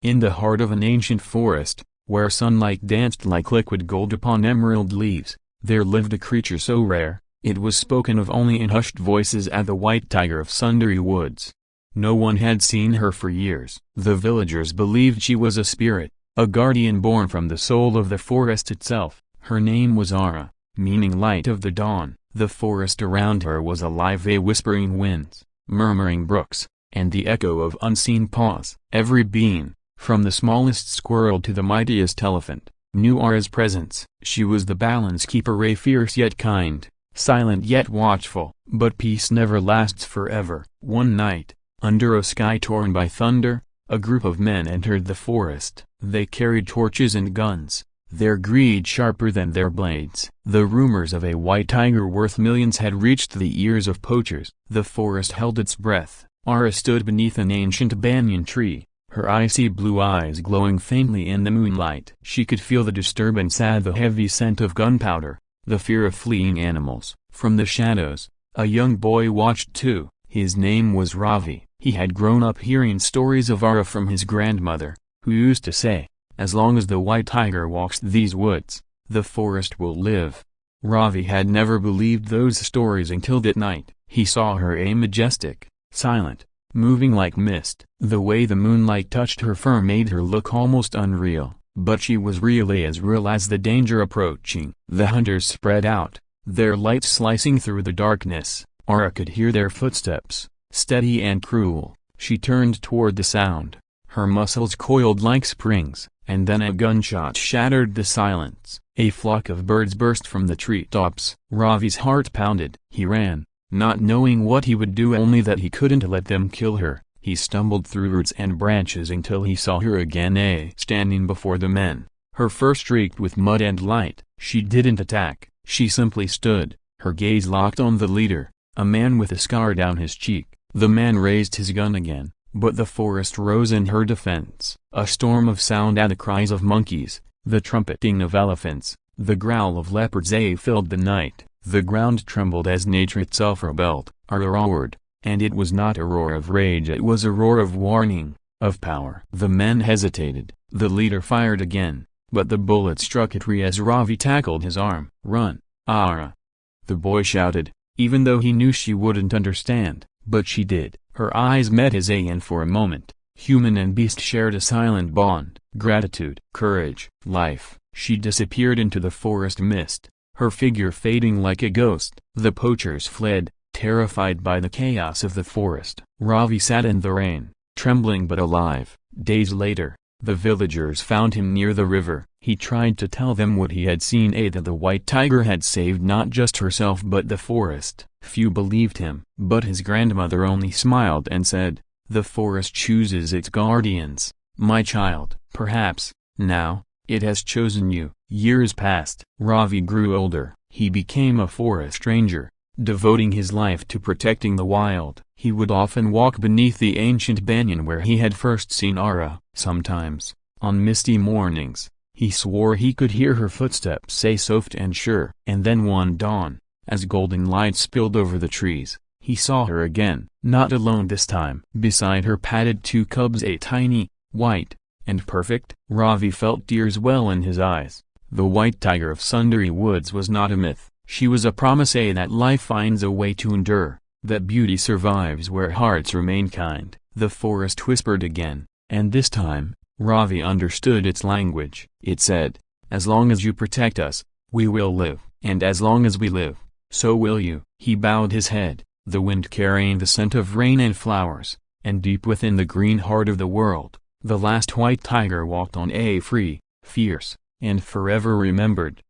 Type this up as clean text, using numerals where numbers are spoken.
In the heart of an ancient forest, where sunlight danced like liquid gold upon emerald leaves, there lived a creature so rare, it was spoken of only in hushed voices as the white tiger of Sundari Woods. No one had seen her for years. The villagers believed she was a spirit, a guardian born from the soul of the forest itself. Her name was Ara, meaning light of the dawn. The forest around her was alive with whispering winds, murmuring brooks, and the echo of unseen paws. Every being, from the smallest squirrel to the mightiest elephant, knew Ara's presence. She was the balance keeper, a fierce yet kind, silent yet watchful. But peace never lasts forever. One night, under a sky torn by thunder, a group of men entered the forest. They carried torches and guns, their greed sharper than their blades. The rumors of a white tiger worth millions had reached the ears of poachers. The forest held its breath. Ara stood beneath an ancient banyan tree, her icy blue eyes glowing faintly in the moonlight. She could feel the disturbance and the heavy scent of gunpowder, the fear of fleeing animals. From the shadows, a young boy watched too. His name was Ravi. He had grown up hearing stories of Ara from his grandmother, who used to say, "As long as the white tiger walks these woods, the forest will live." Ravi had never believed those stories until that night. He saw her, a majestic, silent, moving like mist. The way the moonlight touched her fur made her look almost unreal, but she was really as real as the danger approaching. The hunters spread out, their light slicing through the darkness. Ara could hear their footsteps, steady and cruel. She turned toward the sound, her muscles coiled like springs, and then a gunshot shattered the silence. A flock of birds burst from the treetops. Ravi's heart pounded. He ran, not knowing what he would do, only that he couldn't let them kill her. He stumbled through roots and branches until he saw her again, standing before the men, her fur streaked with mud and light. She didn't attack, she simply stood, her gaze locked on the leader, a man with a scar down his cheek. The man raised his gun again, but the forest rose in her defense. A storm of sound, the cries of monkeys, the trumpeting of elephants, the growl of leopards filled the night. The ground trembled as nature itself rebelled. Ara roared, and it was not a roar of rage, it was a roar of warning, of power. The men hesitated. The leader fired again, but the bullet struck a tree as Ravi tackled his arm. "Run, Ara!" the boy shouted, even though he knew she wouldn't understand. But she did. Her eyes met his, and for a moment, human and beast shared a silent bond. Gratitude, courage, life. She disappeared into the forest mist, her figure fading like a ghost. The poachers fled, terrified by the chaos of the forest. Ravi sat in the rain, trembling but alive. Days later, the villagers found him near the river. He tried to tell them what he had seen, that the white tiger had saved not just herself but the forest. Few believed him, but his grandmother only smiled and said, "The forest chooses its guardians, my child. Perhaps, now, it has chosen you." Years passed. Ravi grew older. He became a forest ranger, devoting his life to protecting the wild. He would often walk beneath the ancient banyan where he had first seen Ara. Sometimes, on misty mornings, he swore he could hear her footsteps, soft and sure. And then one dawn, as golden light spilled over the trees, he saw her again. Not alone this time. Beside her padded two cubs, tiny, white, and perfect. Ravi felt tears well in his eyes. The white tiger of Sundari Woods was not a myth. She was a promise, that life finds a way to endure, that beauty survives where hearts remain kind. The forest whispered again, and this time, Ravi understood its language. It said, "As long as you protect us, we will live, and as long as we live, so will you." He bowed his head, the wind carrying the scent of rain and flowers, and deep within the green heart of the world, the last white tiger walked on, free, fierce, and forever remembered.